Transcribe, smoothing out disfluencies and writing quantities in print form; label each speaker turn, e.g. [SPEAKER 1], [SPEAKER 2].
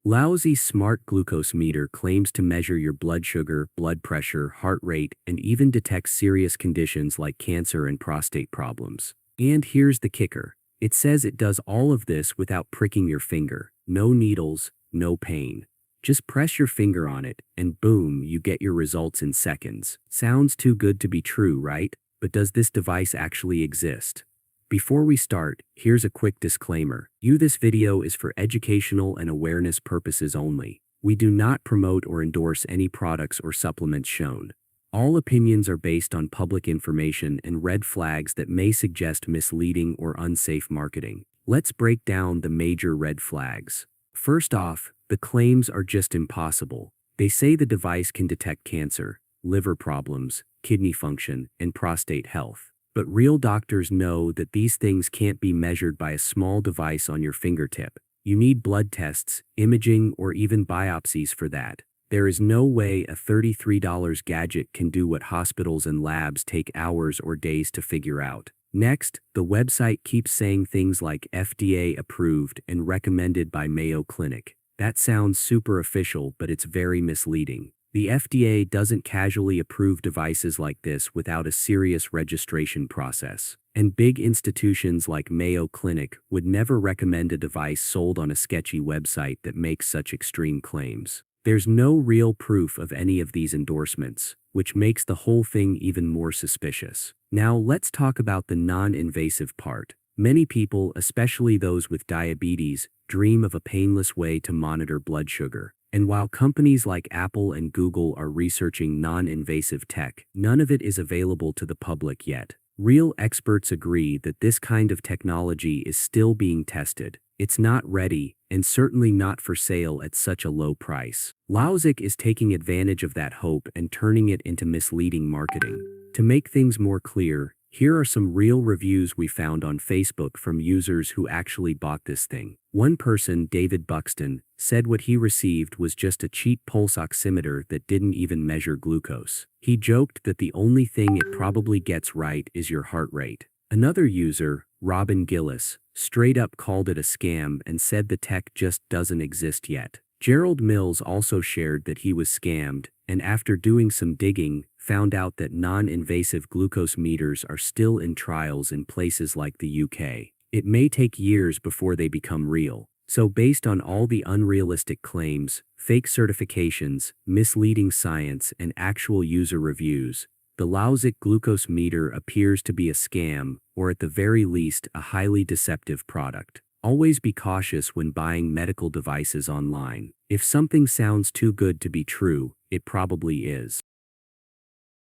[SPEAKER 1] Laozik Smart Glucose Meter claims to measure your blood sugar, blood pressure, heart rate, and even detects serious conditions like cancer and prostate problems. And here's the kicker. It says it does all of this without pricking your finger. No needles, no pain. Just press your finger on it, and boom, you get your results in seconds. Sounds too good to be true, right? But does this device actually exist? Before we start, here's a quick disclaimer. This video is for educational and awareness purposes only. We do not promote or endorse any products or supplements shown. All opinions are based on public information and red flags that may suggest misleading or unsafe marketing. Let's break down the major red flags. First off, the claims are just impossible. They say the device can detect cancer, liver problems, kidney function, and prostate health. But real doctors know that these things can't be measured by a small device on your fingertip. You need blood tests, imaging, or even biopsies for that. There is no way a $33 gadget can do what hospitals and labs take hours or days to figure out. Next, the website keeps saying things like FDA approved and recommended by Mayo Clinic. That sounds super official, but it's very misleading. The FDA doesn't casually approve devices like this without a serious registration process. And big institutions like Mayo Clinic would never recommend a device sold on a sketchy website that makes such extreme claims. There's no real proof of any of these endorsements, which makes the whole thing even more suspicious. Now let's talk about the non-invasive part. Many people, especially those with diabetes, dream of a painless way to monitor blood sugar. And while companies like Apple and Google are researching non-invasive tech, none of it is available to the public yet. Real experts agree that this kind of technology is still being tested. It's not ready, and certainly not for sale at such a low price. Laozik is taking advantage of that hope and turning it into misleading marketing. To make things more clear, here are some real reviews we found on Facebook from users who actually bought this thing. One person, David Buxton, said what he received was just a cheap pulse oximeter that didn't even measure glucose. He joked that the only thing it probably gets right is your heart rate. Another user, Robin Gillis, straight up called it a scam and said the tech just doesn't exist yet. Gerald Mills also shared that he was scammed, and after doing some digging, found out that non-invasive glucose meters are still in trials in places like the UK. It may take years before they become real. So based on all the unrealistic claims, fake certifications, misleading science, and actual user reviews, the Laozik Glucose Meter appears to be a scam, or at the very least a highly deceptive product. Always be cautious when buying medical devices online. If something sounds too good to be true, it probably is.